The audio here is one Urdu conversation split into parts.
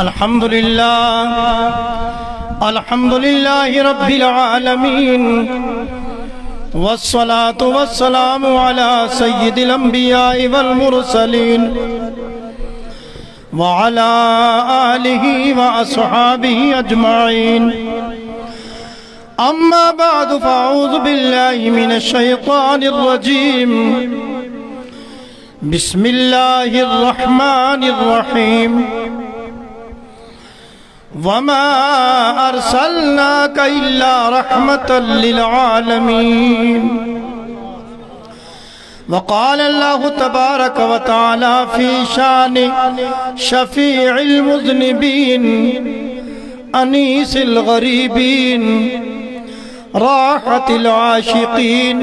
الحمد لله رب العالمين، والصلاة والسلام على سيد الأنبياء والمرسلين وعلى آله وأصحابه أجمعين. أما بعد، فأعوذ بالله من الشيطان الرجيم. بسم الله الرحمن الرحيم. وما أرسلناك إلا رحمة للعالمين. وقال الله تبارك وتعالى في شان شفيع المذنبين أنيس الغريبين راحة العاشقين.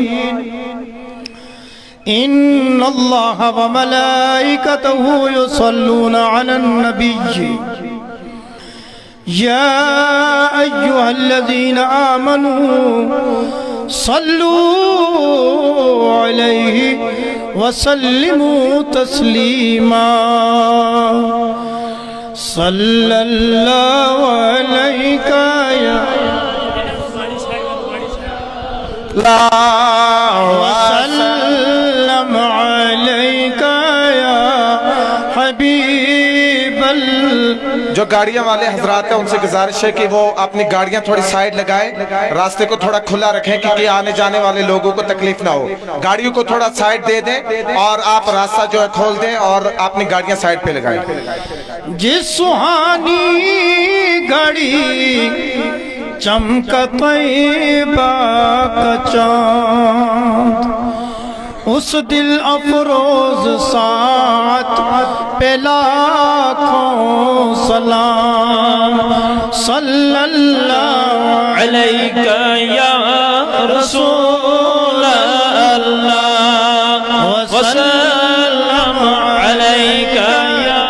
إن الله وملائكته يصلون على النبي يا أيها الذين آمنوا صلوا عليه وسلموا تسليما. صلى الله عليك يا وسلم عليك يا حبيب جو گاڑیاں والے حضرات ہیں ان سے گزارش ہے کہ وہ اپنی گاڑیاں تھوڑی سائیڈ لگائیں، راستے کو تھوڑا کھلا رکھیں کیونکہ آنے جانے والے لوگوں کو تکلیف نہ ہو. گاڑیوں کو تھوڑا سائیڈ دے دیں اور آپ راستہ جو ہے کھول دیں اور اپنی گاڑیاں سائیڈ پہ لگائیں. جس سہانی گھڑی چمکا طیبہ کا چاند، اس دل افروز ساعت پہ لاکھوں سلام. صلی اللہ علیکہ یا رسول اللہ وسلم علیکہ یا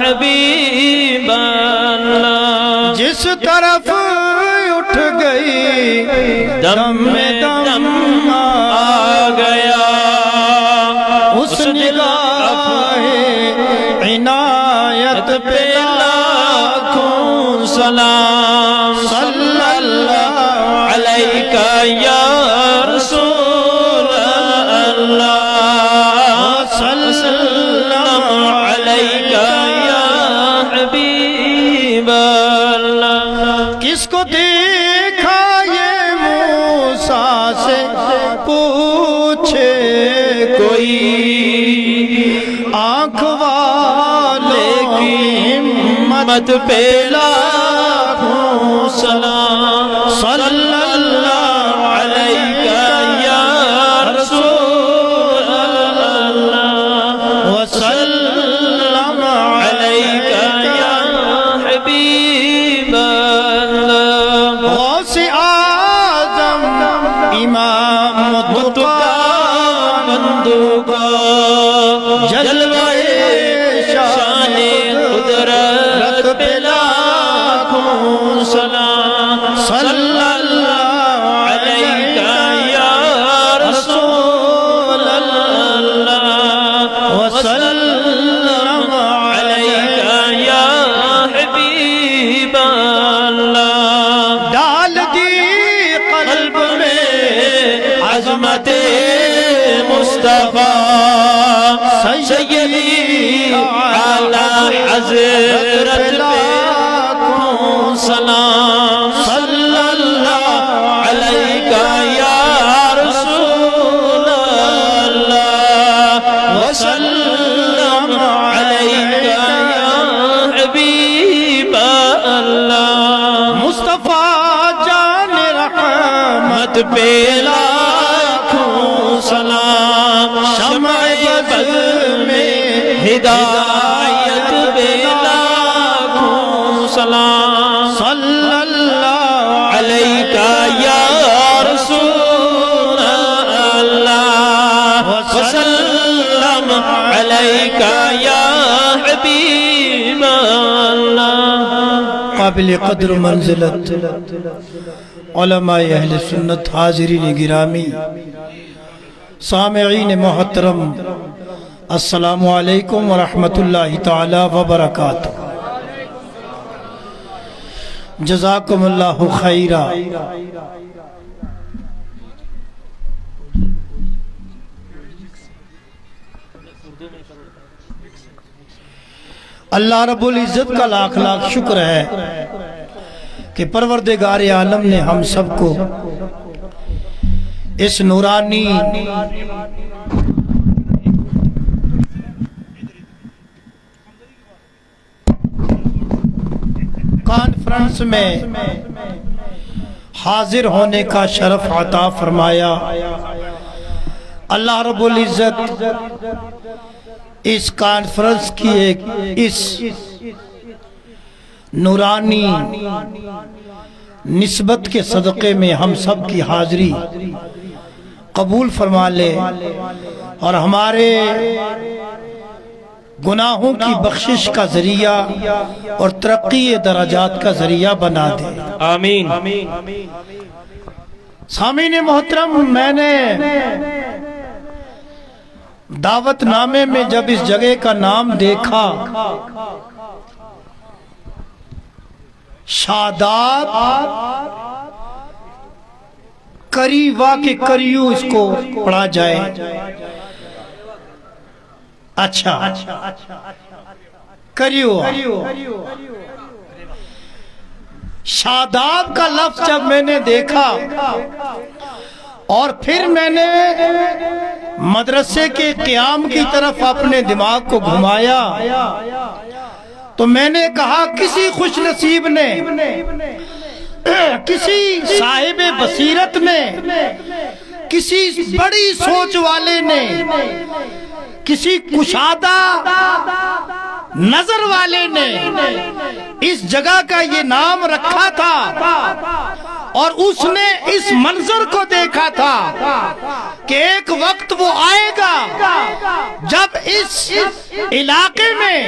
حبیب اللہ. جس طرف اٹھ گئی دم میں دم آ گیا، اس نگاہ عنایت پہ لاکھوں سلام. صلی اللہ علیکہ یا رسول اللہ وسلم علیکہ یا حبیب اللہ. کس کو دیکھا یہ موسیٰ سے پوچھے کوئی، آنکھ والے کی ہمت پہ لاکھوں سلام. صلی اللہ علیکہ یا رسول اللہ وسلم علیکہ یا حبیب اللہ. غوث اعظم امام متقی بندگاں جلوہ شان قدرت پہ لاکھوں سلام. صلی اللہ علیکہ یا رسول اللہ وسلم علیکہ یا حبیب اللہ. ڈال دی قلب میں عظمت مصطفیٰ سیدی اعلی حضرت پہ لاکھوں سلام. صلی اللہ علیکہ یا رسول اللہ وسلم علیکہ یا حبیب اللہ. مصطفیٰ جان رحمت پہ لاکھوں سلام. شمع بز میں ہدایت پہ لاکھوں سلام. صلی اللہ علیکہ یا رسول اللہ وسلم علیکہ یا حبیب اللہ. قابل قدر منزلت علماء اہل سنت، حاضرین گرامی، سامعین محترم، السلام علیکم ورحمۃ اللہ تعالی وبرکاتہ. جزاکم اللہ خیرا۔ اللہ رب العزت کا لاکھ لاکھ شکر ہے کہ پروردگار عالم نے ہم سب کو اس نورانی کانفرنس میں حاضر ہونے کا شرف عطا فرمایا۔ اللہ رب العزت اس کانفرنس کی ایک اس نورانی نسبت کے صدقے میں ہم سب کی حاضری قبول فرما لے اور ہمارے گناہوں کی بخشش کا ذریعہ اور ترقی درجات کا ذریعہ بنا دے، آمین۔ سامعین محترم، میں نے دعوت نامے میں جب اس جگہ کا نام دیکھا شاداب کریوا کے کریو اس کو پڑھا جائے، اچھا کریو، شاداب کا لفظ جب میں نے دیکھا اور پھر میں نے مدرسے کے قیام کی طرف اپنے دماغ کو گھمایا تو میں نے کہا کسی خوش نصیب نے، کسی صاحب بصیرت نے، کسی بڑی سوچ والے نے، کسی کشادہ نظر والے نے اس جگہ کا یہ نام رکھا تھا اور اس نے اس منظر کو دیکھا تھا کہ ایک وقت وہ آئے گا جب اس علاقے میں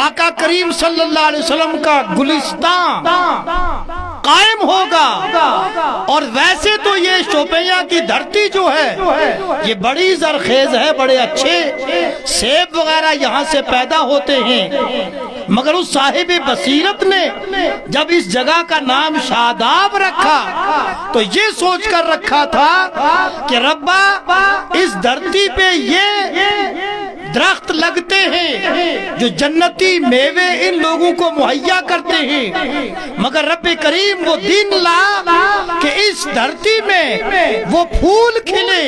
آقا کریم صلی اللہ علیہ وسلم کا گلستان قائم ہوگا۔ اور ویسے تو یہ شوپیاں کی دھرتی جو ہے یہ بڑی زرخیز ہے، بڑے اچھے سیب وغیرہ یہاں سے پیدا ہوتے ہیں، مگر اس صاحب بصیرت نے جب اس جگہ کا نام شاداب رکھا تو یہ سوچ کر رکھا تھا کہ ربا اس دھرتی پہ یہ درخت لگتے ہیں جو جنتی میوے ان لوگوں کو مہیا کرتے ہیں، مگر رب کریم وہ دن لا کہ اس دھرتی میں وہ پھول کھلے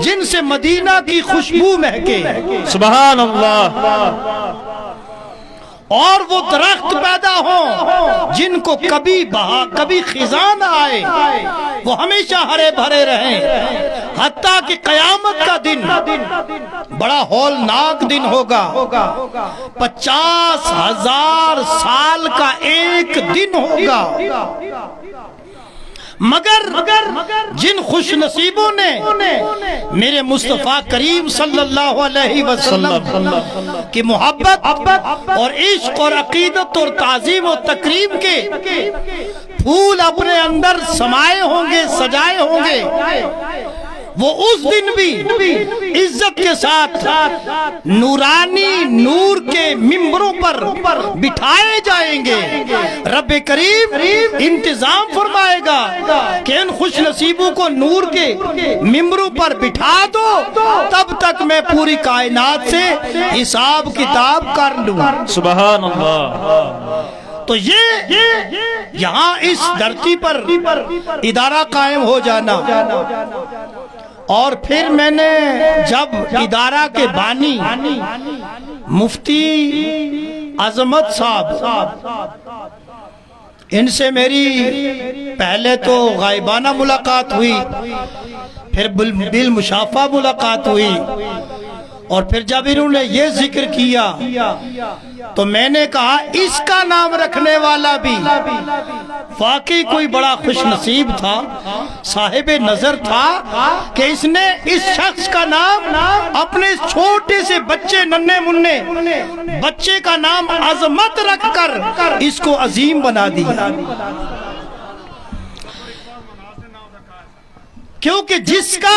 جن سے مدینہ کی خوشبو مہکے، سبحان اللہ، اور وہ درخت پیدا ہوں جن کو کبھی بہا کبھی خزاں نہ آئے، وہ ہمیشہ ہرے بھرے رہیں حتیٰ کہ قیامت کا دن بڑا ہولناک دن ہوگا، 50,000 سال کا ایک دن ہوگا، مگر جن خوش نصیبوں نے میرے مصطفیٰ کریم صلی اللہ علیہ وسلم کی محبت اور عشق اور عقیدت اور تعظیم و تکریم کے پھول اپنے اندر سمائے ہوں گے، سجائے ہوں گے، وہ اس دن بھی عزت کے ساتھ نورانی نور کے ممبروں پر بٹھائے جائیں گے۔ رب کریم انتظام فرمائے گا کہ ان خوش نصیبوں کو نور کے ممبروں پر بٹھا دو، تب تک میں پوری کائنات سے حساب کتاب کر لوں، سبحان اللہ۔ تو یہ یہاں اس دھرتی پر ادارہ قائم ہو جانا، اور پھر میں نے جب ادارہ کے بانی مفتی عظمت صاحب ان سے میری پہلے تو غائبانہ ملاقات ہوئی، پھر بالمشافہ ملاقات ہوئی، اور پھر جب انہوں نے یہ ذکر کیا تو میں نے کہا اس کا نام رکھنے والا بھی واقعی کوئی بڑا خوش نصیب تھا، صاحب نظر تھا کہ اس نے اس شخص کا نام اپنے چھوٹے سے بچے ننھے مننے بچے کا نام عظمت رکھ کر اس کو عظیم بنا دیا، کیونکہ جس کا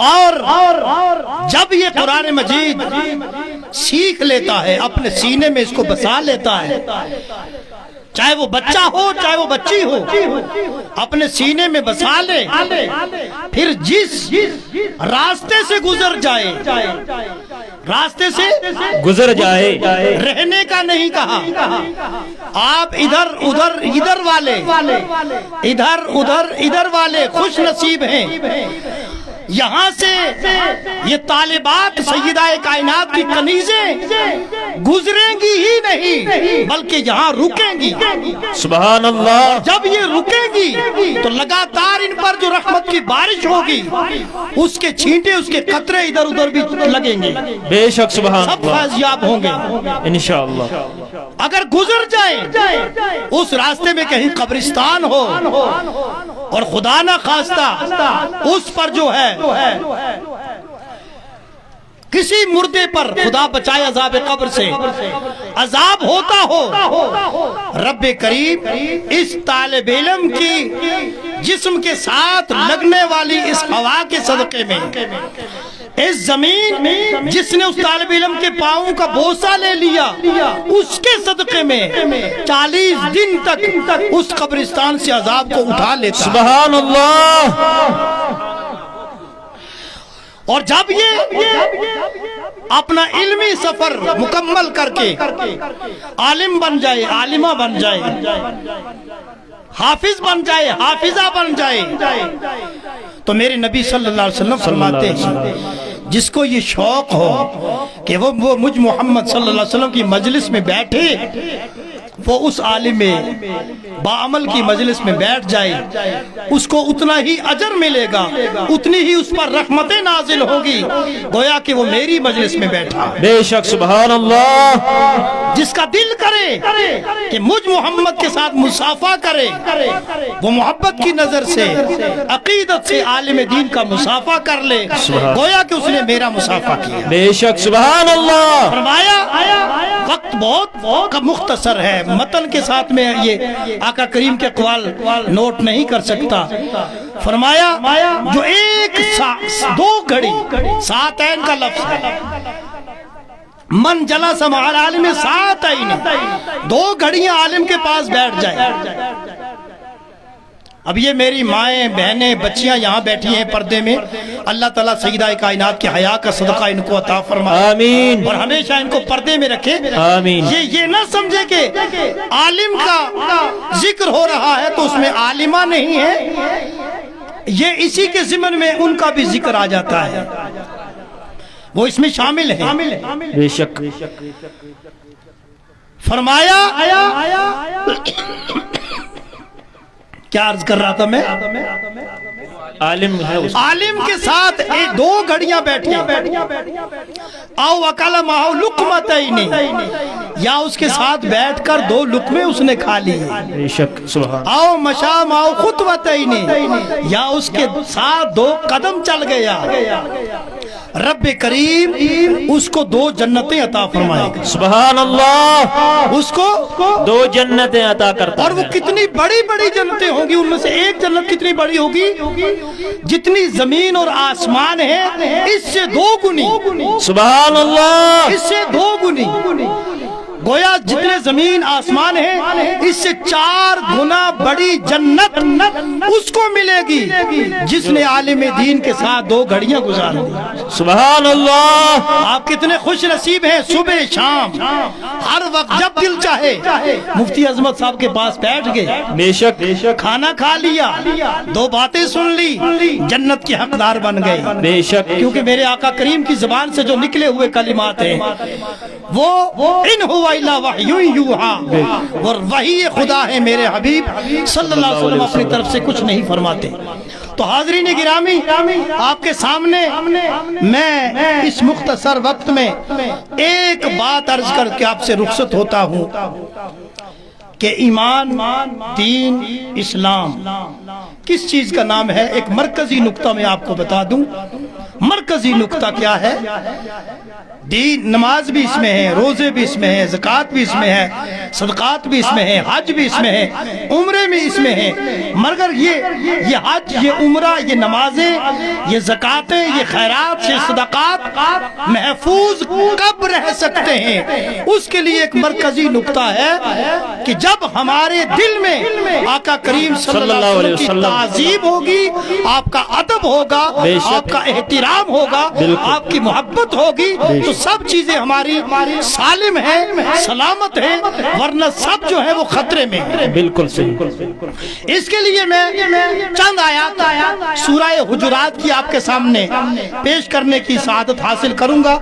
اور جب یہ قرآن مجید سیکھ لیتا ہے، اپنے سینے میں اس کو بسا لیتا ہے، چاہے وہ بچہ ہو چاہے وہ بچی ہو، اپنے سینے میں بسا لے، پھر جس راستے سے گزر جائے، راستے سے گزر جائے، رہنے کا نہیں کہا، آپ ادھر ادھر ادھر والے، ادھر ادھر ادھر والے خوش نصیب ہیں، یہاں سے یہ طالبات سیدہ کائنات کی کنیزیں گزریں گی ہی نہیں بلکہ یہاں رکیں گی۔ سبحان اللہ۔ جب یہ رکیں گی تو لگاتار ان پر جو رحمت کی بارش ہوگی، اس کے چھینٹے، اس کے قطرے ادھر ادھر بھی لگیں گے، بے شک سبحان سب اللہ، فیضیاب ہوں گے۔ انشاءاللہ۔ اگر گزر جائیں اس راستے میں کہیں قبرستان ہو اور خدا نہ خواستہ اس پر جو ہے کسی مردے پر، خدا بچائے عذاب قبر سے، عذاب ہوتا ہو، رب کریم اس طالب علم کی جسم کے ساتھ لگنے والی اس ہوا کے صدقے میں، اس زمین جس نے اس طالب علم کے پاؤں کا بوسہ لے لیا، اس کے صدقے میں 40 دن تک اس قبرستان سے عذاب کو اٹھا لیتا۔ سبحان اللہ۔ اور جب یہ اپنا علمی سفر مکمل کر کے عالم بن جائے، عالمہ بن جائے، حافظ بن جائے، حافظہ بن جائے، تو میرے نبی صلی اللہ علیہ وسلم فرماتے ہیں جس کو یہ شوق ہو کہ وہ مجھ محمد صلی اللہ علیہ وسلم کی مجلس میں بیٹھے، وہ اس عالم باعمل کی مجلس میں بیٹھ جائے، اس کو اتنا ہی اجر ملے گا، اتنی ہی اس پر رحمتیں نازل ہوگی، گویا کہ وہ میری مجلس میں بیٹھا۔ بے شک سبحان اللہ۔ جس کا دل کرے کہ مجھ محمد کے ساتھ مصافحہ کرے، وہ محبت کی نظر سے، عقیدت سے عالم دین کا مصافحہ کر لے، گویا کہ اس نے میرا مصافحہ کیا۔ بے شک سبحان اللہ۔ فرمایا وقت بہت مختصر ہے، متن کے ساتھ میں یہ آقا کریم کے اقوال نوٹ نہیں کر سکتا۔ فرمایا جو ایک دو گھڑی، ساعتین کا لفظ ہے، من جلس مع العالم ساعتین، دو گھڑیاں عالم کے پاس بیٹھ جائیں۔ اب یہ میری مائیں، بہنیں، بچیاں یہاں بیٹھی ہیں پردے میں، اللہ تعالیٰ سیدہ کائنات کے حیا کا صدقہ ان کو عطا فرمائے، آمین، اور ہمیشہ ان کو پردے میں رکھے، آمین۔ یہ نہ سمجھے کہ عالم کا ذکر ہو رہا ہے تو اس میں عالمہ نہیں ہے، یہ اسی کے ضمن میں ان کا بھی ذکر آ جاتا ہے، وہ اس میں شامل ہے۔ بے شک۔ فرمایا کیا عرض کر رہا تھا میں؟ عالم ہے اس عالم کے ساتھ ایک دو گھڑیاں بیٹھی، او وکل معه لقمتین، یا اس کے ساتھ بیٹھ کر دو لقمے اس نے کھا لی، بے شک سبحان۔ او مشا معه خطوتین، یا اس کے ساتھ دو قدم چل گیا، رب کریم اس کو دو جنتیں عطا فرمائے گا۔ سبحان اللہ۔ اس کو دو جنتیں عطا کرتا اور وہ ہے۔ کتنی بڑی بڑی جنتیں ہوں گی، ان میں سے ایک جنت کتنی بڑی ہوگی؟ جتنی زمین اور آسمان ہے اس سے دو گنی، سبحان اللہ۔ اس سے دو گنی، گویا جتنے زمین آسمان ہے اس سے 4 گنا بڑی جنت اس کو ملے گی جس نے عالم دین کے ساتھ دو گھڑیاں گزار دی۔ سبحان اللہ۔ آپ کتنے خوش نصیب ہیں، صبح شام ہر وقت جب دل چاہے مفتی عظمت صاحب کے پاس بیٹھ گئے، بے شک، بے شک، کھانا کھا لیا، دو باتیں سن لی، جنت کے حقدار بن گئے۔ بے شک، کیونکہ میرے آقا کریم کی زبان سے جو نکلے ہوئے کلمات ہیں وہ ان ہوا الا وحی یوحا، اور وحی خدا ہے، میرے حبیب صلی اللہ علیہ وسلم اپنی طرف سے کچھ نہیں فرماتے۔ تو حاضرین گرامی، آپ کے سامنے میں اس مختصر وقت میں ایک بات عرض کر کے آپ سے رخصت ہوتا ہوں کہ ایمان، دین، اسلام کس چیز کا نام ہے؟ ایک مرکزی نقطہ میں آپ کو بتا دوں، مرکزی نقطہ کیا ہے؟ دین، نماز بھی اس میں ہے، روزے بھی اس میں ہے، زکوٰۃ بھی اس میں ہے، صدقات بھی اس میں ہے، حج بھی اس میں ہے، عمرے بھی اس میں ہے، مگر یہ حج، یہ عمرہ، یہ نمازیں، یہ زکاتیں، یہ خیرات، یہ صدقات محفوظ کب رہ سکتے ہیں؟ اس کے لیے ایک مرکزی نقطہ ہے کہ جب ہمارے دل میں آقا کریم صلی اللہ علیہ وسلم کی تعظیم ہوگی، آپ کا ادب ہوگا، آپ کا احترام ہوگا، آپ کی محبت ہوگی، تو سب چیزیں ہماری سالم ہیں، سلامت ہیں، ورنہ سب جو ہے وہ خطرے میں ہیں۔ بالکل صحیح۔ اس کے لیے میں چند آیات سورہ حجرات کی آپ کے سامنے پیش کرنے کی سعادت حاصل کروں گا،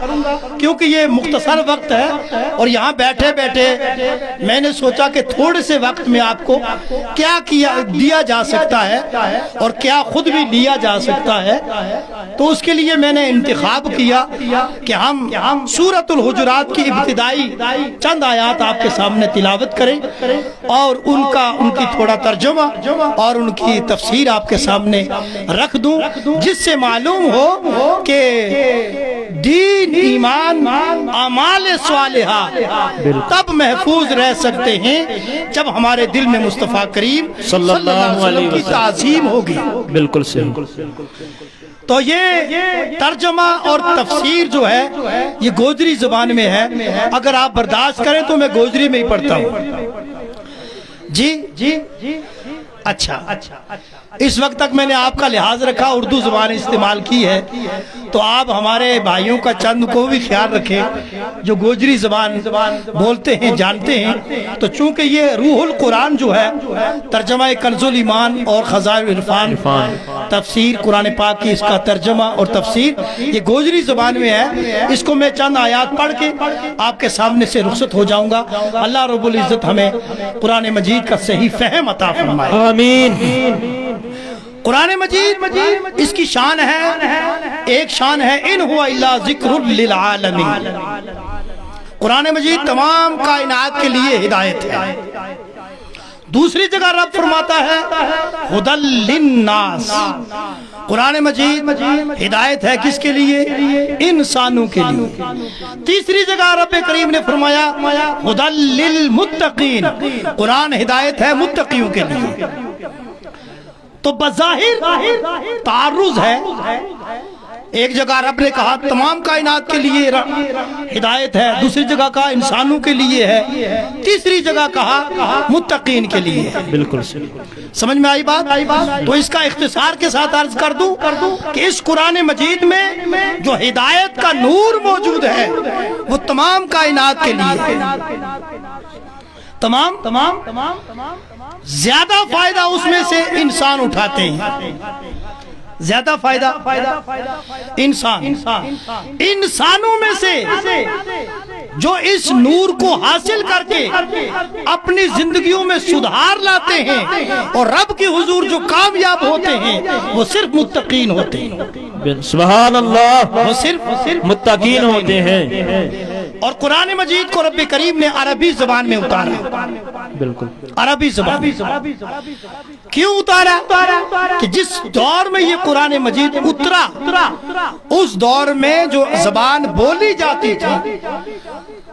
کیونکہ یہ مختصر وقت ہے اور یہاں بیٹھے بیٹھے میں نے سوچا کہ تھوڑے سے وقت میں آپ کو کیا دیا جا سکتا ہے اور کیا خود بھی لیا جا سکتا ہے، تو اس کے لیے میں نے انتخاب کیا کہ ہم سورۃ الحجرات کی ابتدائی چند آیات آپ کے سامنے تلاوت کریں اور ان کی تھوڑا ترجمہ اور ان کی تفسیر آپ کے سامنے رکھ دوں، جس سے معلوم ہو کہ دین، ایمان، اعمال صالحہ تب محفوظ رہ سکتے ہیں جب ہمارے دل میں مصطفیٰ کریم صلی اللہ علیہ وسلم کی تعظیم ہوگی۔ بالکل صحیح۔ تو یہ ترجمہ اور تفسیر جو ہے یہ گوجری زبان میں ہے، اگر آپ برداشت کریں تو میں گوجری میں ہی پڑھتا ہوں۔ جی اچھا، اس وقت تک میں نے آپ کا لحاظ رکھا، اردو زبان استعمال کی ہے، تو آپ ہمارے بھائیوں کا چند کو بھی خیال رکھیں جو گوجری زبان بولتے ہیں، جانتے ہیں، تو چونکہ یہ روح القرآن جو ہے، ترجمہ کنز الایمان اور خزائن العرفان، تفسیر قرآن پاک کی اس کا ترجمہ اور تفسیر یہ گوجری زبان میں ہے، اس کو میں چند آیات پڑھ کے آپ کے سامنے سے رخصت ہو جاؤں گا۔ اللہ رب العزت ہمیں قرآن مجید کا صحیح فہم عطا فرمائے، آمین۔ قرآن مجید اس کی شان ہے، ایک شان ہے ان ہوا الا ذکر للعالمین۔ قرآن مجید تمام کائنات کے لیے ہدایت ہے۔ دوسری جگہ رب فرماتا ہے ہدی للناس۔ قرآن مجید ہدایت ہے کس کے لیے؟ انسانوں کے لیے۔ تیسری جگہ رب کریم نے فرمایا ہدی للمتقین۔ قرآن ہدایت ہے متقیوں کے لیے۔ تو بظاہر تعارض ہے، ایک جگہ رب نے کہا تمام کائنات کے لیے ہدایت ہے، دوسری جگہ کہا انسانوں کے لیے ہے، تیسری جگہ کہا متقین کے لیے ہے۔ بالکل سمجھ میں آئی بات؟ تو اس کا اختصار کے ساتھ عرض کر دوں کہ اس قرآن مجید میں جو ہدایت کا نور موجود ہے وہ تمام کائنات کے لیے ہے۔ تمام زیادہ فائدہ اس میں سے انسان اٹھاتے ہیں، زیادہ فائدہ انسانوں میں سے جو اس نور کو حاصل کر کے اپنی زندگیوں میں سدھار لاتے ہیں اور رب کے حضور جو کامیاب ہوتے ہیں وہ صرف متقین ہوتے ہیں۔ سبحان اللہ، وہ صرف متقین ہوتے ہیں۔ اور قرآن مجید کو رب کریم نے عربی زبان میں اتارا۔ بالکل عربی زبان کیوں اتارا؟ کہ جس دور میں یہ قرآن مجید اترا اس دور میں جو زبان بولی جاتی تھی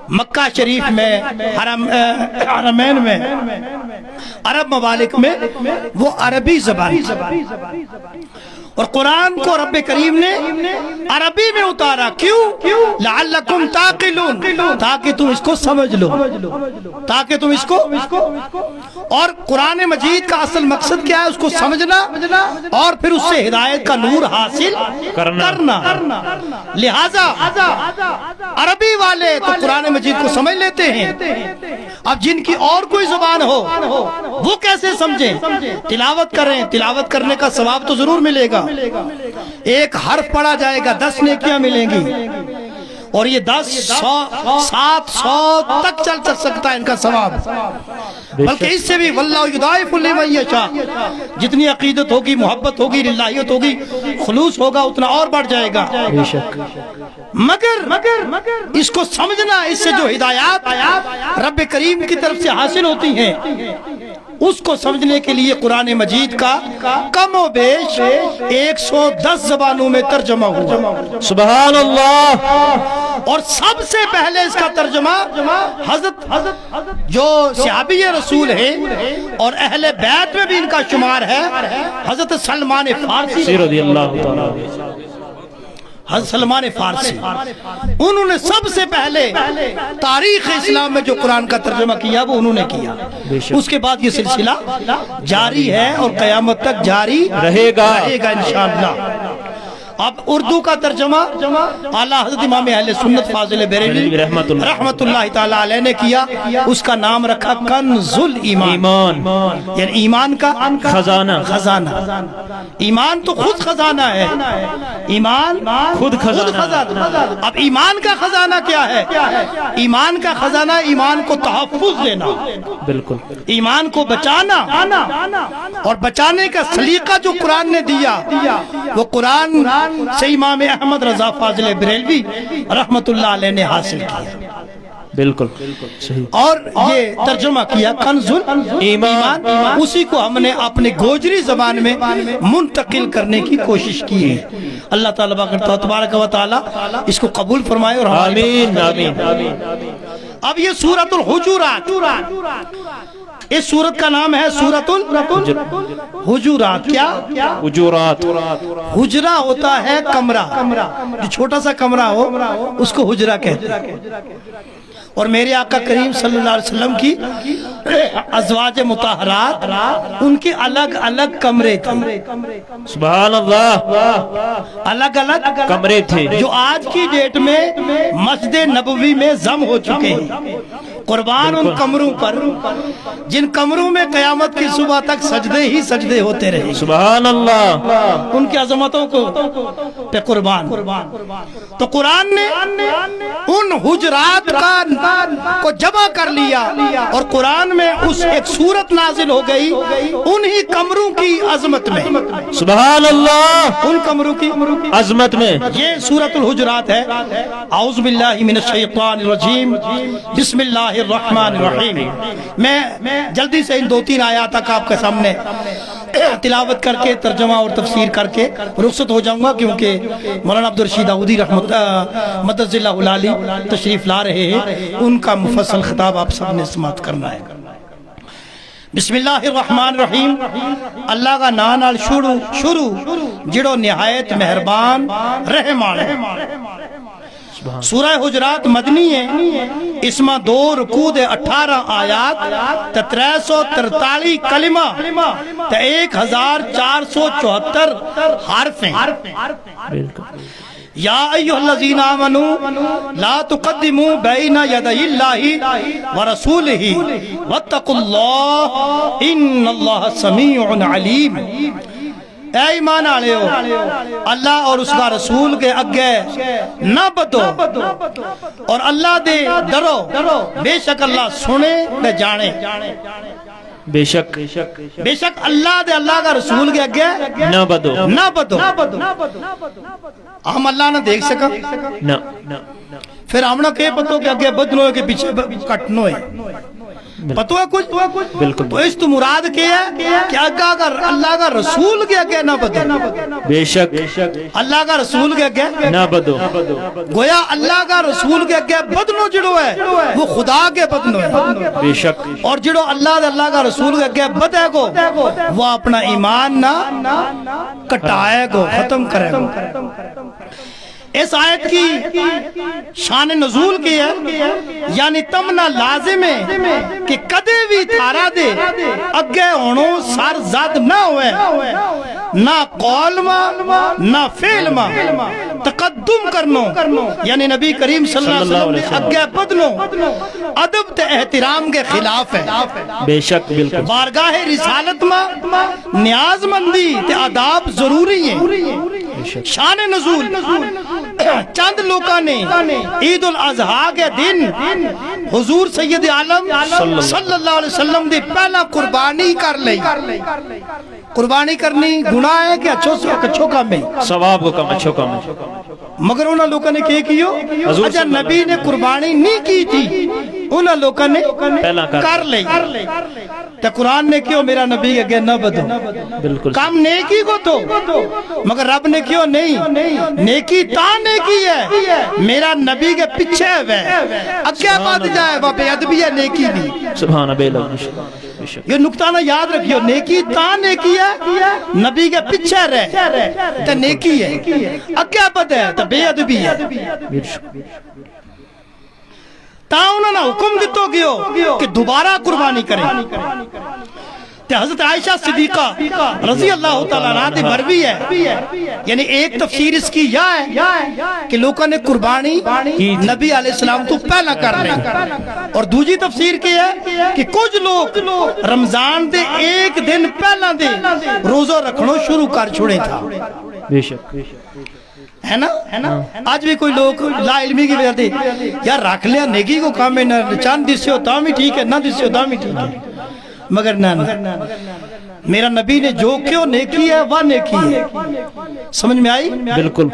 مکہ شریف میں، حرمین میں، عرب ممالک میں، وہ عربی زبان تھی، اور قرآن کو رب کریم نے عربی میں اتارا۔ کیوں؟ لعلکم تعقلون، تاکہ تم اس کو سمجھ لو، تاکہ تم اس کو، اور قرآن مجید کا اصل مقصد کیا ہے؟ اس کو سمجھنا اور پھر اس سے ہدایت کا نور حاصل کرنا۔ لہذا عربی والے تو قرآن مجید کو سمجھ لیتے ہیں، اب جن کی اور کوئی زبان ہو وہ کیسے سمجھیں؟ تلاوت کریں، تلاوت کرنے کا ثواب تو ضرور ملے گا، ایک حرف پڑھا جائے گا 10 نیکیاں ملیں گی، اور یہ 10 100 700 تک چل سکتا ہے ان کا ثواب، بلکہ اس سے بھی واللہ یضاعف لمن یشاء، جتنی عقیدت ہوگی، محبت ہوگی، للہیت ہوگی، خلوص ہوگا، اتنا اور بڑھ جائے گا۔ مگر اس کو سمجھنا، اس سے جو ہدایات رب کریم کی طرف سے حاصل ہوتی ہیں اس کو سمجھنے کے لیے قرآن مجید کا کم و بیش 110 زبانوں میں ترجمہ ہوا. سبحان اللہ. اور سب سے پہلے اس کا ترجمہ حضرت جو صحابی رسول ہیں اور اہل بیت میں بھی ان کا شمار ہے حضرت سلمان فارسی رضی اللہ تعالیٰ. حضرت سلمان فارسی انہوں نے سب سے پہلے تاریخ اسلام میں جو قرآن کا ترجمہ کیا وہ انہوں نے کیا. اس کے بعد یہ سلسلہ جاری ہے اور قیامت تک جاری رہے گا انشاءاللہ. اب اردو کا ترجمہ اعلیٰ حضرت امام اہل سنت فاضل بریلوی رحمت اللہ تعالیٰ علیہ نے کیا. اس کا نام رکھا کنز الایمان، یعنی ایمان کا خزانہ. ایمان تو خود خزانہ ہے، ایمان خود خزانہ. اب ایمان کا خزانہ کیا ہے؟ ایمان کا خزانہ ایمان کو تحفظ دینا، بالکل ایمان کو بچانا. اور بچانے کا سلیقہ جو قرآن نے دیا وہ قرآن سے امام احمد رضا فاضل بریلوی رحمت اللہ علیہ نے حاصل کیا. بالکل صحیح. اور یہ ترجمہ کیا کنز الایمان. اسی کو ہم نے اپنے گوجری زبان میں منتقل کرنے کی کوشش کی ہے. اللہ تعالیٰ تبارک و تعالیٰ اس کو قبول فرمائے اور آمین آمین. اب یہ سورۃ الحجرات، اس سورت کا نام ہے سورۃ الحجرات. کیا؟ حجرات. حجرہ ہوتا ہے کمرہ، جو چھوٹا سا کمرہ ہو اس کو حجرہ کہتے ہیں. اور میرے آقا کریم صلی اللہ علیہ وسلم کی ازواج مطہرات ان کے الگ الگ کمرے تھے. سبحان اللہ. الگ الگ کمرے تھے جو آج کی ڈیٹ میں مسجد نبوی میں ضم ہو چکے ہیں. قربان ان کمروں پر جن کمروں میں قیامت کی صبح تک سجدے ہی سجدے ہوتے رہے. سبحان اللہ. ان کی عظمتوں کو پہ قربان. تو قرآن نے ان حجرات کو جمع کر لیا اور قرآن میں اس ایک سورت نازل ہو گئی انہی کمروں کی عظمت میں. سبحان اللہ. ان کمروں کی عظمت میں یہ سورۃ الحجرات ہے. اعوذ باللہ من الشیطان الرجیم، بسم اللہ الرحمن الرحیم. میں جلدی سے ان 2-3 آیات تک آپ کے سامنے تلاوت کر کے ترجمہ اور تفسیر کر کے رخصت ہو جاؤں گا، کیونکہ مولانا عبدالرشید داؤدی مدد اللہ العالی تشریف لا رہے ہیں. ان کا مفصل خطاب آپ سب نے سماعت کرنا ہے. بسم اللہ الرحمن الرحیم. اللہ کا نام نال شروع جڑو نہایت مہربان رحمان ہے. سورہ حجرات مدنی ہے. اس میں 2 رکوع دے 18 آیات تے 343 کلمہ تے 1474 حرف ہیں. یا ایھا الذین آمنوا لا تقدموا بین یدی اللہ ورسولہ واتقوا اللہ ان اللہ سمیع علیم. اے ایمان والے ہو، اللہ اور اس کا رسول کے اگے نہ بدو اور اللہ دے ڈرو، بے شک اللہ سنے تے جانے. بے شک اللہ دے اللہ کا رسول کے اگے نہ بدو. ہم اللہ نہ دیکھ سکا نہ پھر ہم نہ کہے پتو کہ اگے بدنو ہے کہ پیچھے کٹنو ہے. پتو ہے کچھ بالکل. تو اس تو مراد کیا ہے کہ اللہ کا رسول کے اگے نہ بدو. بے شک اللہ کا رسول کے اگے نہ بدو. گویا اللہ کا رسول کے اگے بدنو جڑو ہے وہ خدا کے بدنو ہے. بے شک. اور جڑو اللہ کا رسول کے اگے بدے گو وہ اپنا ایمان نہ کٹائے گو، ختم کرے گو. اس آیت کی شان نزول کی ہے، یعنی تمنا لازم ہے کہ کدے بھی تھارا دے اگے ہونو سر زد نہ ہوئے، نہ قول ما نہ فعل ما تقدم کرنو، یعنی نبی کریم صلی اللہ علیہ وسلم نے اگے بدنو ادب تے احترام کے خلاف ہے. بے شک بالکل. بارگاہ رسالت ما نیاز مندی تے آداب ضروری ہیں. شان نزول چند لوگوں نے عید الاضحیٰ کے دن حضور سید عالم صلی اللہ علیہ وسلم دی پہلا قربانی کر لئی. قربانی کرنی گناہ ہے کہ اچھو کام ہے؟ ثواب کو کم اچھو کم ہے. مگر انہوں لوگوں نے کیا کیو؟ اچھا نبی نے قربانی نہیں کی تھی انہاں لوکاں نے پہلا کر لئی تے قرآن نے کیوں میرا نبی اگے نہ بدو بالکل کام نیکی کو تو مگر رب نے کیوں نہیں نیکی تا نیکی ہے میرا نبی کے پیچھے ہے اگے بات جائے وہ بے ادبی ہے نیکی بھی سبحان اللہ بے شک یہ نکتہ نہ یاد رکھیو نیکی تا نیکی ہے نبی کے پیچھے رہ تے نیکی ہے اگے بات ہے تے بے ادبی ہے بے شک تا انہوں نے حکم دیتو گیو کہ دوبارہ قربانی کریں تے حضرت عائشہ صدیقہ رضی اللہ تعالیٰ عنہ دی مروی ہے یعنی ایک تفسیر اس کی یہ ہے کہ لوگوں نے قربانی نبی علیہ السلام تو پہلا کر لیں اور دوسری تفسیر کی ہے کہ کچھ لوگ رمضان دے ایک دن پہلا دے روزہ رکھنو شروع کر چھوڑے تھا بے شک ہے نا آج بھی کوئی لوگ لا علمی کی وجہ دے یا رکھ لیا نیکی کو کام میں نہ چاند دسے ہو تا بھی ٹھیک ہے نہ دسے ہو تا بھی ٹھیک ہے مگر نہ میرا نبی نے جو کیوں نیکی ہے وہ نیکی ہے سمجھ میں آئی بالکل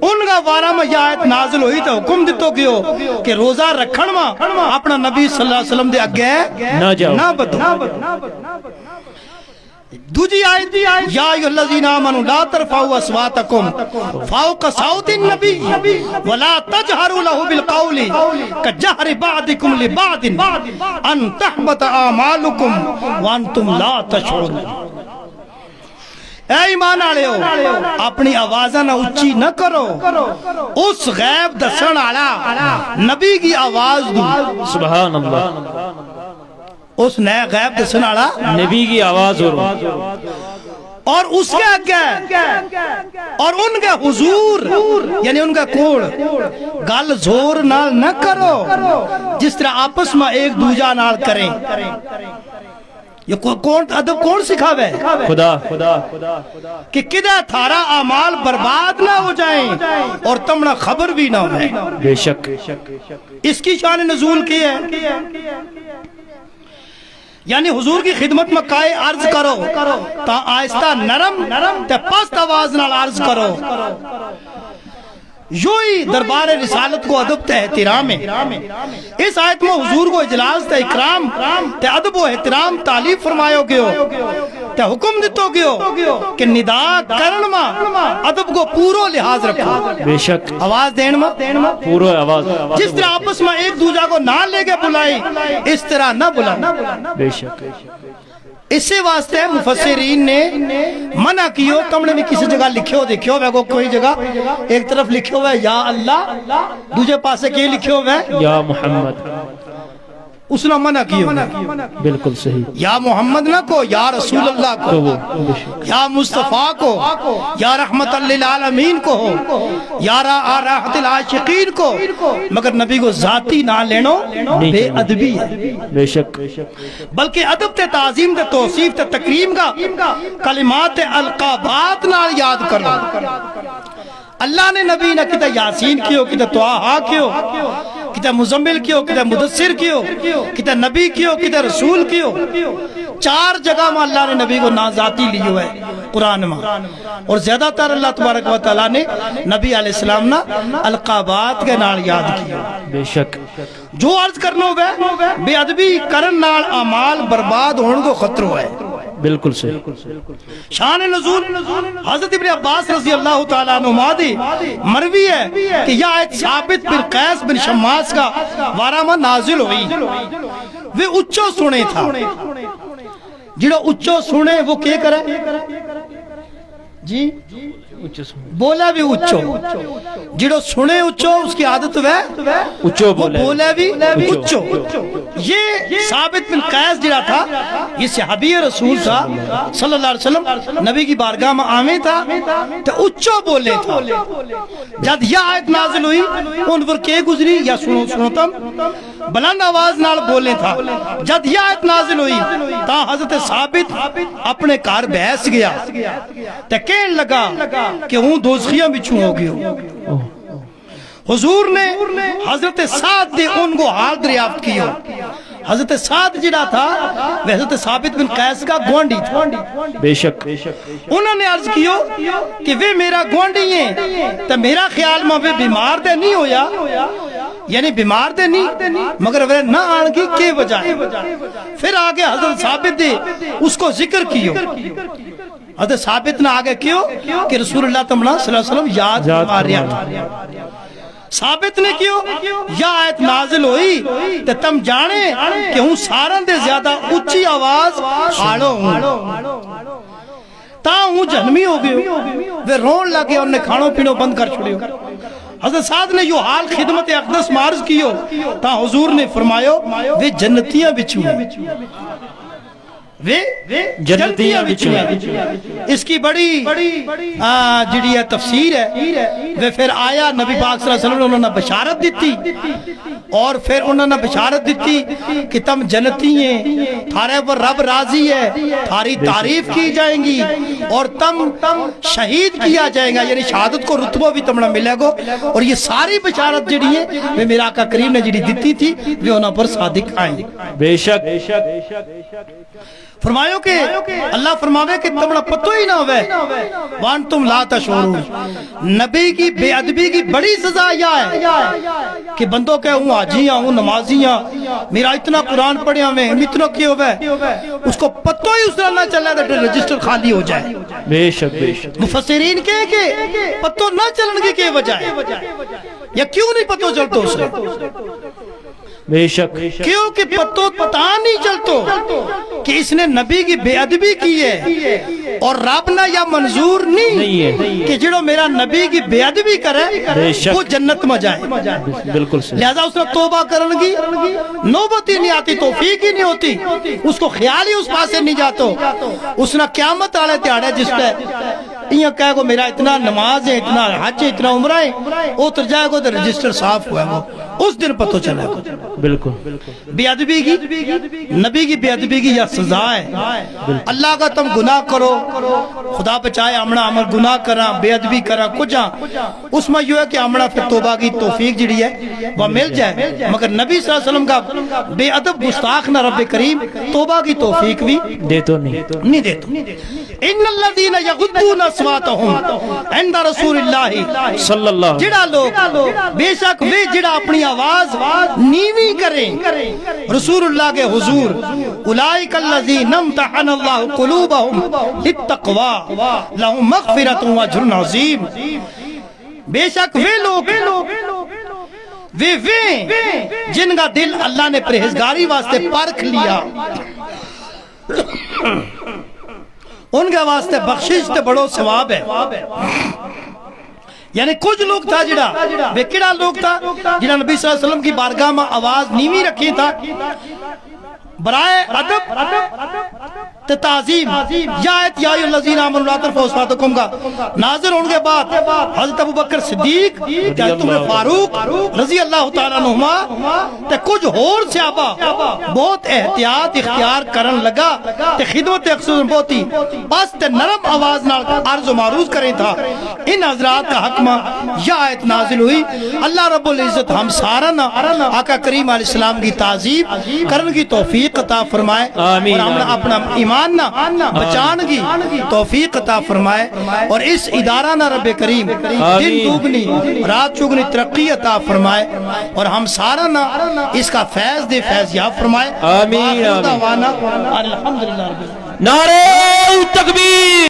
ان کا وارہ میں یہ آیت نازل ہوئی تو حکم دیتو کیوں کہ روزہ رکھن ماں اپنا نبی صلی اللہ علیہ وسلم دے اگے نہ جاؤ نہ بدو دوجی آیت یا ایھا الذین آمنوا لا ترفعوا اصواتکم فوق صوت النبی ولا تجهروا له بالقول كجهر بعضکم لبعض ان تحبط اعمالکم وانتم لا تشعرون اے ایمان والے ہو اپنی آوازاں نہ اونچی نہ کرو اس غیب دسن والا نبی کی آواز دو سبحان اللہ اس نئے غیب دسن والا نبی کی آواز اور اس کے آگے اور ان کے حضور یعنی ان کا کوڑ گل زور نال نہ کرو جس طرح آپس میں ایک دوجہ نال کریں یہ کون ادب کون سکھاوے خدا کہ کدھا تھارا اعمال برباد نہ ہو جائیں اور تمنا خبر بھی نہ ہوئے بے شک اس کی شان نزول کی ہے یعنی حضور کی خدمت میں کائے عرض کرو تا آہستہ نرم تے پست آواز نال عرض کرو یوں ہی دربار رسالت کو ادب تے احترام ہے اس آیت میں حضور کو اجلاس تے اکرام تے ادب و احترام تعلیف فرمایو گیو تے حکم دیتو گیو کہ ندا کرن ماں ادب کو پورو لحاظ رکھو بے شک آواز دین ماں پورو آواز جس طرح آپس میں ایک دوجہ کو نہ لے کے بلائی اس طرح نہ بلائی بے شک اسی واسطے مفسرین نے منع کیو تم نے بھی کسی جگہ لکھیو دیکھیو ہے کوئی جگہ ایک طرف لکھیو ہے یا اللہ دوسرے پاسے کی لکھیو ہے یا محمد اس نے منع کیو بالکل صحیح یا محمد نہ کو یا رسول اللہ کو یا مصطفیٰ کو یا رحمت للعالمین کو یا راحت العاشقین کو مگر نبی کو ذاتی نہ لینو بے ادبی ہے بے شک بلکہ ادب تے تعظیم تے توصیف تے تکریم کا کلمات القابات نال یاد کرو اللہ نے نبی نہ کتا یاسین کیو کتا طٰہٰ کیو کتا مزمل کیو کتا مدثر کیو کتا نبی کیو کتا رسول کیو چار جگہ میں اللہ نے نبی کو نازاتی لیو ہے قرآن میں اور زیادہ تر اللہ تبارک و تعالیٰ نے نبی علیہ السلام نا القابات کے نال یاد کیا بے شک جو عرض کرنو بے ادبی کرن نال اعمال برباد ہونے کو خطرہ ہے بالکل صحیح شان نزول حضرت ابن عباس رضی اللہ تعالیٰ عنہ دی مروی ہے کہ یہ آیت ثابت بن قیس بن شماس کا وارہ میں نازل ہوئی وہ اچھو سنے تھا جڑو اچھو سنے وہ کیا کرے جی بولا بھی اچھو جڑو سنے اچھو اس کی عادت ہے اچھو بولا بھی اچھو یہ ثابت بن قیس جڑا تھا یہ صحابی رسول تھا صلی اللہ علیہ وسلم نبی کی بارگاہ میں آمیں تھا تو اچھو بولے تھا جب یہ آیت نازل ہوئی ان پر کے گزری یا سنوتم بلند آواز نال بولے تھا جب یہ آیت نازل ہوئی تا حضرت ثابت اپنے کار بحث گیا تو کہنے لگا کہ ہوں دوزخیاں بچھوں ہو گئے حضور نے حضرت سعد دے ان کو حال دریافت کیا حضرت سعد جڑا تھا وہ حضرت ثابت بن قیس کا گوانڈی تھا. بے شک انہوں نے عرض کیو کہ وہ میرا گوانڈی ہیں تو میرا خیال میں وہ بیمار دے نہیں ہویا, یعنی بیمار دے نہیں مگر وہ نہ آن کی کے وجہ. پھر آگے حضرت ثابت دے اس کو ذکر کیو. حضرت ثابت نے آگے کیو کہ رسول اللہ صلی اللہ علیہ وسلم یاد ماریا تھا. ثابت نے کیوں یا آیت نازل ہوئی تے تم جانے کہ ہوں سارن دے زیادہ اچھی آواز آڑو ہوں تا ہوں جہنمی ہو گئے وہ رون لگے اور نے کھانوں پینوں بند کر چھوڑے. حضرت سعد نے یہ حال خدمت اقدس معرض کیو تا حضور نے فرمایو وہ جنتیاں بچوں جنتیاں بچوں. اس کی بڑی جڑی ہے تفسیر ہے. وہ پھر آیا نبی پاک صلی اللہ علیہ وسلم نے انہوں نے بشارت دیتی اور پھر انہوں نے بشارت دیتی کہ تم جنتی ہیں, تھارے پر رب راضی ہے, تھاری تعریف کی جائیں گی اور تم شہید کیا جائیں گا, یعنی شہادت کو رتبہ بھی تمہیں ملے گا. اور یہ ساری بشارت جڑی ہے وہ میرا آقا کریم نے جڑی دیتی تھی وہ انہوں پر صادق آئیں. بے شک فرمایو کہ اللہ فرماوے کہ تمہیں پتہ ہی نہ ہوئے وان تم لا تشعرون. نبی کی بے ادبی کی بڑی سزا یہ ہے کہ بندوں کہ ہوں حاجیاں ہوں نمازیاں میرا اتنا قرآن پڑھیا میں اتنا کیا ہوئے اس کو پتہ ہی اس طرح نہ چلے تو رجسٹر خالی ہو جائے. بے شک بے شک مفسرین کہے کہ پتہ نہ چلن کی وجہ ہے یا کیوں نہیں پتہ چلتا اس نے, بے شک کیونکہ پتہ نہیں چلتو کہ اس نے نبی کی بے ادبی کی ہے اور رب نہ یا منظور نہیں ہے کہ جڑو میرا نبی کی بے ادبی کرے وہ جنت میں جائے. بالکل صحیح. لہذا اس نے توبہ کرن کی نوبت ہی نہیں آتی, توفیق ہی نہیں ہوتی, اس کو خیال ہی اس پاسے نہیں جاتا. اس نے قیامت والے دیہاڑے جس پہ یہ کہے گو میرا اتنا نماز ہے, اتنا حج ہے, اتنا عمرہ ہے, وہ تر جائے گو تو رجسٹر صاف ہوا ہے, وہ اس دن پتہ چلے گا. بالکل بے ادبی کی نبی کی بے ادبی کی یہ سزا ہے. اللہ کا تم گناہ کرو, خدا بچائے ہمنا عمل گناہ کرا بے ادبی کرا کچھ اس میں یہ ہے کہ ہمنا پھر توبہ کی توفیق جڑی ہے وہ مل جائے, مگر نبی صلی اللہ علیہ وسلم کا بے ادب گستاخ نہ رب کریم توبہ کی توفیق بھی دے تو نہیں دیتا. ان الذین یغضون اصواتهم عند رسول اللہ صلی اللہ جڑا لوگ بے شک وہ جڑا اپنی آواز نیوی کریں رسول اللہ کے حضور, اولئک الذین امتحن اللہ قلوبهم للتقوی لهم مغفرۃ واجر عظیم. بے شک وہ لوگ جن کا دل اللہ نے پرہیزگاری واسطے پرکھ لیا ان کے واسطے بخشش تے بڑو ثواب ہے. یعنی کچھ لوگ تھا جڑا بے کڑا لوگ تھا جنہاں نبی صلی اللہ علیہ وسلم کی بارگاہ میں آواز نیوی رکھی تھا برائے ادب تعظیم. یا آیت یا ایھا الذین آمنوا لا ترفعوا اصواتکم کا نازل ہونے کے بعد حضرت ابوبکر صدیق حضرت عمر فاروق رضی اللہ تعالیٰ عنہما تے کچھ اور صحابہ بہت احتیاط اختیار کرن لگا تے خدمت اقصد بہت ہی بس تے نرم آواز نال عرض و معروض کریں تھا. ان حضرات کا حق میں یہ آیت نازل ہوئی. اللہ رب العزت ہم سارا نا آقا کریم علیہ السلام کی تعظیم کرن کی توفیق عطا فرمائے اور ہم اپنا ایمان نہ بچان کی توفیق عطا فرمائے اور اس ادارہ نہ رب کریم دن دوگنی رات چگنی ترقی عطا فرمائے اور ہم سارا نہ اس کا فیض دے فیض یاب فرمائے. آمین. الحمدللہ. نعرہ تکبیر.